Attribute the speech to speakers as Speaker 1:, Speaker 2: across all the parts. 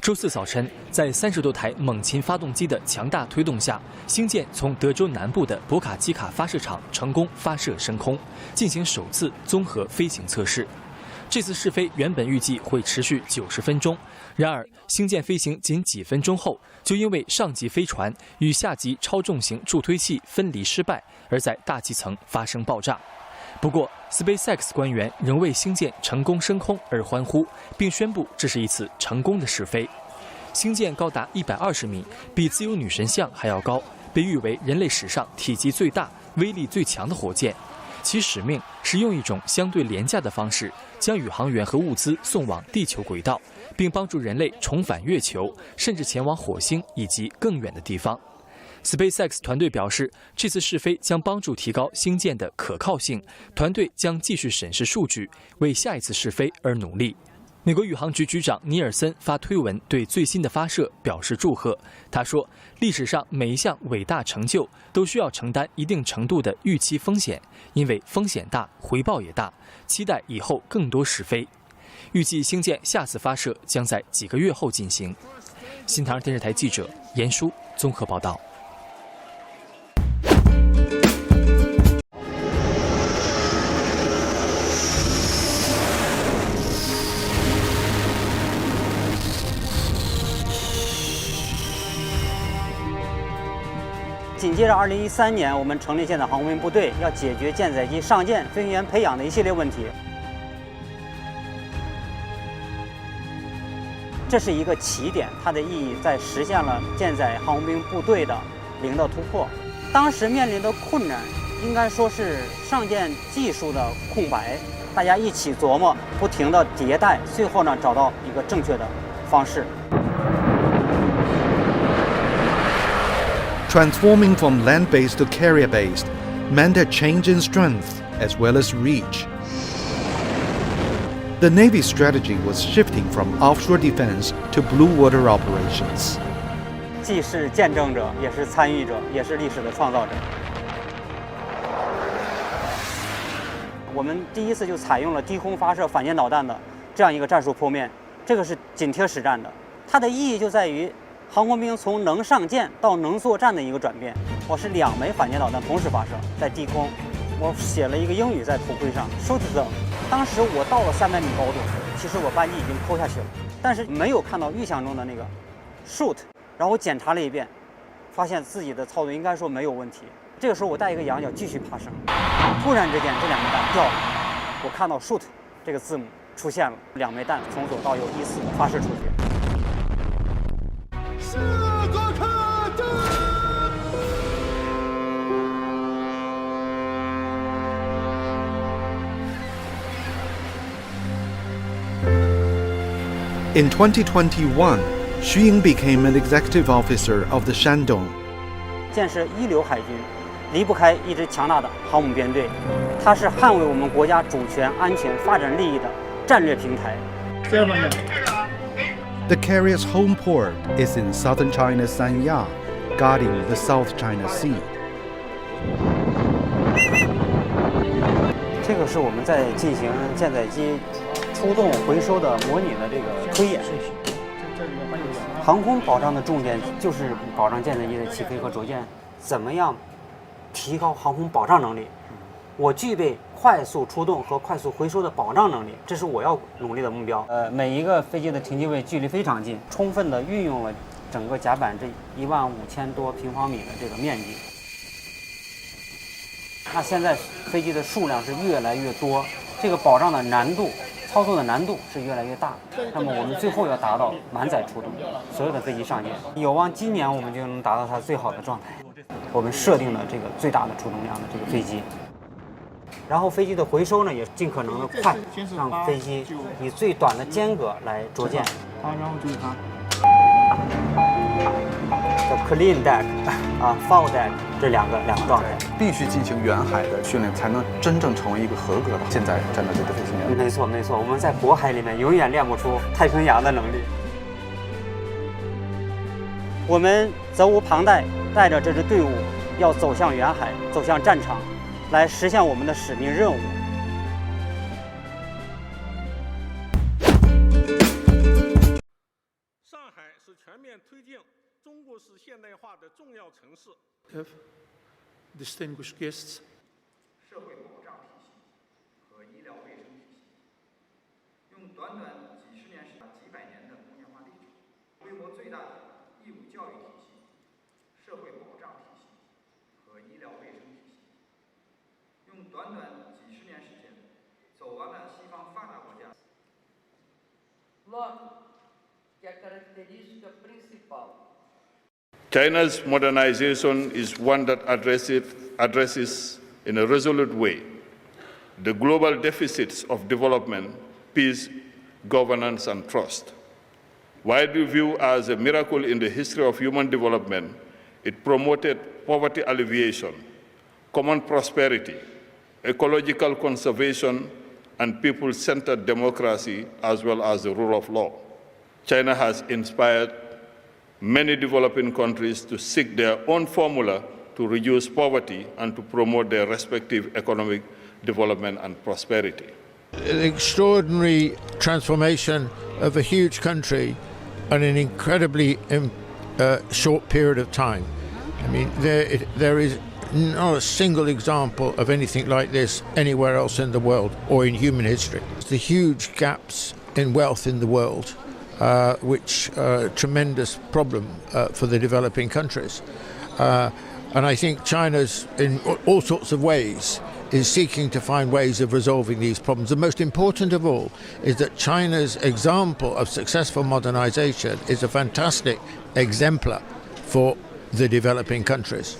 Speaker 1: 周四早晨，在30多台猛禽发动机的强大推动下，星舰从德州南部的博卡基卡发射场成功发射升空，进行首次综合飞行测试。这次试飞原本预计会持续90分钟，然而星舰飞行仅几分钟后，就因为上级飞船与下级超重型助推器分离失败，而在大气层发生爆炸。不过 ，SpaceX 官员仍为星舰成功升空而欢呼，并宣布这是一次成功的试飞。星舰高达120米，比自由女神像还要高，被誉为人类史上体积最大、威力最强的火箭。其使命是用一种相对廉价的方式，将宇航员和物资送往地球轨道，并帮助人类重返月球，甚至前往火星以及更远的地方。SpaceX 团队表示，这次试飞将帮助提高星舰的可靠性，团队将继续审视数据，为下一次试飞而努力。美国宇航局局长尼尔森发推文对最新的发射表示祝贺。他说：“历史上每一项伟大成就都需要承担一定程度的预期风险，因为风险大，回报也大。期待以后更多试飞。”预计星舰下次发射将在几个月后进行。新唐人电视台记者严舒综合报道。
Speaker 2: 紧接着2013年，我们成立现代航空兵部队，要解决舰载机上舰、飞行员培养的一系列问题。这是一个起点，它的意义在实现了舰载航空兵部队的零的突破。当时面临的困难，应该说是上舰技术的空白，大家一起琢磨，不停地迭代，最后呢找到一个正确的方式。
Speaker 3: Transforming from land-based to carrier-based meant a change in strength as well as reach. The Navy's strategy was shifting from offshore defense to blue water operations.
Speaker 2: 既是见证者，也是参与者，也是历史的创造者。我们第一次就采用了低空发射反舰导弹的这样一个战术剖面，这个是紧贴实战的。它的意义就在于航空兵从能上舰到能作战的一个转变。我是2枚反舰导弹同时发射在低空，我写了一个英语在头盔上 ，shoot them。当时我到了300米高度，其实我扳机已经扣下去了，但是没有看到预想中的那个 shoot。然后我检查了一遍，发现自己的操作应该说没有问题。这个时候我带一个仰角继续爬升，突然之间这2枚弹掉了，我看到 shoot 这个字母出现了，2枚弹从左到右依次发射出去。
Speaker 3: In 2021, Xu Ying became an executive officer of the Shandong.
Speaker 2: 建设一流海军，离不开一支强大的航母编队，它是捍卫我们国家主权、安全、发展利益的战略平台。
Speaker 3: The carrier's home port is in southern China's Sanya, guarding the South China Sea.
Speaker 2: 这个是我们在进行舰载机出动回收的模拟的这个推演。航空保障的重点就是保障舰载机的起飞和着舰，怎么样提高航空保障能力？我具备快速出动和快速回收的保障能力，这是我要努力的目标。每一个飞机的停机位距离非常近，充分的运用了整个甲板这15000多平方米的这个面积。那现在飞机的数量是越来越多，这个保障的难度、操作的难度是越来越大。那么我们最后要达到满载出动，所有的飞机上舰，有望今年我们就能达到它最好的状态。我们设定了这个最大的出动量的这个飞机。然后飞机的回收呢，也尽可能的快，让飞机以最短的间隔来着舰。
Speaker 4: 好，然后注意它。
Speaker 2: 叫 clean deck 啊 foul deck 这两个状态。
Speaker 5: 必须进行远海的训练，才能真正成为一个合格的舰载战斗机的飞行员。
Speaker 2: 没错没错，我们在渤海里面永远练不出太平洋的能力。我们责无旁贷，带着这支队伍要走向远海，走向战场。来实现我们的使命任务。
Speaker 6: 上海
Speaker 4: Distinguished guests.
Speaker 6: 社会保障体系和医疗卫生体系，用短短几十年时间、几百年的工业化历程，规模最大的义务教育体系、社会保障体系和医疗卫生体系，用短短几十年时间，走完了西方发达国家。
Speaker 7: China's modernization is one that addresses in a resolute way the global deficits of development, peace, governance, and trust. Widely viewed as a miracle in the history of human development, it promoted poverty alleviation, common prosperity, ecological conservation, and people-centered democracy, as well as the rule of law. China has inspired many developing countries to seek their own formula to reduce poverty and to promote their respective economic development and prosperity.
Speaker 4: An extraordinary transformation of a huge country in an incredibly short period of time. I mean, there is not a single example of anything like this anywhere else in the world or in human history. The huge gaps in wealth in the world, which are a tremendous problem for the developing countries. And I think China's, in all sorts of ways, is seeking to find ways of resolving these problems. The most important of all is that China's example of successful modernization is a fantastic exemplar for the developing countries.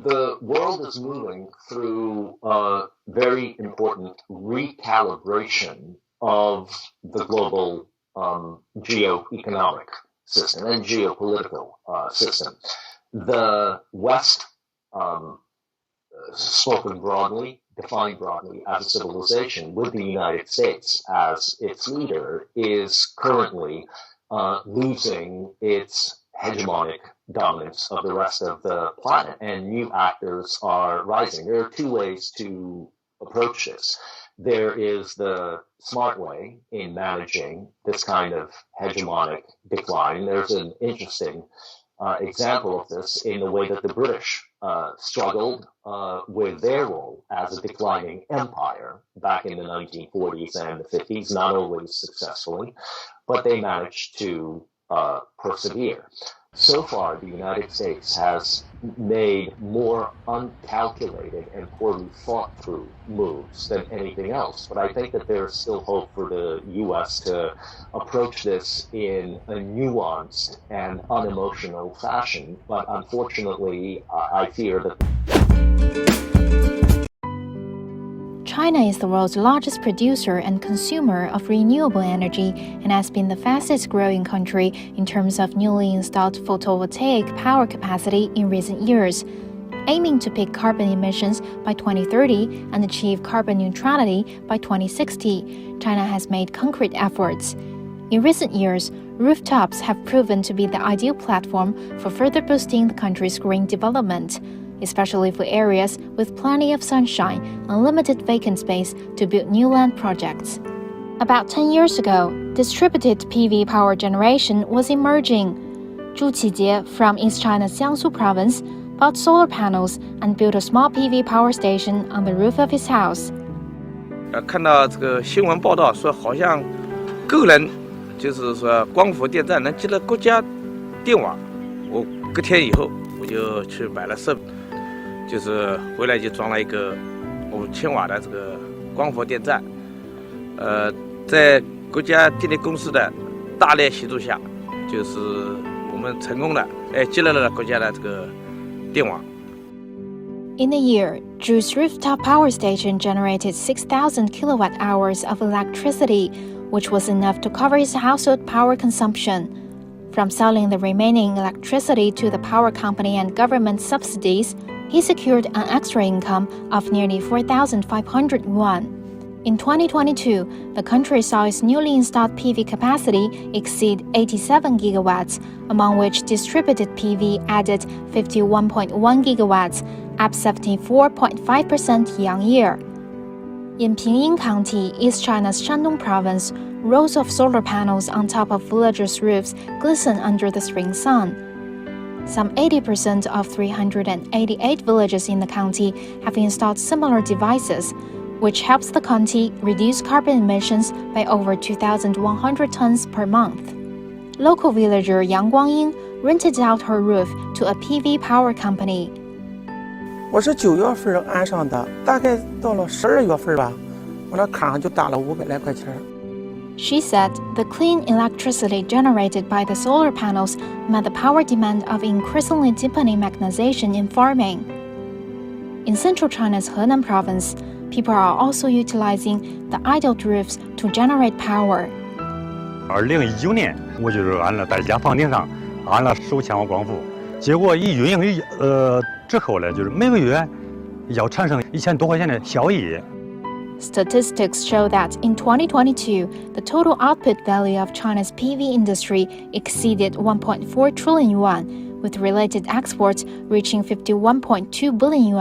Speaker 8: The world is moving through a very important recalibration of the global geoeconomic system and geopolitical system. The West, spoken broadly, defined broadly as a civilization, with the United States as its leader, is currently losing its hegemonic dominance of the rest of the planet, and new actors are rising. There are two ways to approach this. There is the smart way in managing this kind of hegemonic decline. There's an interesting example of this in the way that the British struggled with their role as a declining empire back in the 1940s and the 50s, not always successfully, but they managed to persevere. So far, the United States has made more uncalculated and poorly thought through moves than anything else. But I think that there's still hope for the U.S. to approach this in a nuanced and unemotional fashion. But unfortunately, I fear that
Speaker 9: China is the world's largest producer and consumer of renewable energy and has been the fastest growing country in terms of newly installed photovoltaic power capacity in recent years. Aiming to peak carbon emissions by 2030 and achieve carbon neutrality by 2060, China has made concrete efforts. In recent years, rooftops have proven to be the ideal platform for further boosting the country's green development, especially for areas with plenty of sunshine and limited vacant space to build new land projects. About 10 years ago, distributed PV power generation was emerging. Zhu Qijie from East China's Jiangsu province bought solar panels and built a small PV power station on the roof of his house.
Speaker 10: 看到这个新闻报道说，好像个人就是说光伏电站能接了国家电网，我隔天以后我就去买了设备。就是回来就装了一个5000瓦的这个光伏电站，在国家电力公司的大力协助下，就是我们成功的接了国家的这个电网。
Speaker 9: In a year, Zhu's rooftop power station generated 6,000 kilowatt hours of electricity, which was enough to cover his household power consumption. From selling the remaining electricity to the power company and government subsidies, he secured an extra income of nearly 4,500 yuan. In 2022, the country saw its newly installed PV capacity exceed 87 gigawatts, among which distributed PV added 51.1 gigawatts, up 74.5% year-on-year. In Pinyin County, East China's Shandong province, rows of solar panels on top of villagers' roofs glisten under the spring sun. Some 80% of 388 villages in the county have installed similar devices, which helps the county reduce carbon emissions by over 2,100 tons per month. Local villager Yang Guangying rented out her roof to a PV power company.
Speaker 11: 我是9月份安上的，大概到了12月份吧，我那卡上就打了500来块钱。
Speaker 9: She said the clean electricity generated by the solar panels met the power demand of increasingly deepening mechanization in farming. In central China's Henan province, people are also utilizing the idled roofs to generate power.
Speaker 12: 2019年，我就是安了在家房顶上安了手牵网光伏，结果一运营之后呢，就是每个月要产生1000多块钱的效益。
Speaker 9: Statistics show that in 2022, the total output value of China's PV industry exceeded 1.4 trillion yuan, with related exports reaching $51.2 billion.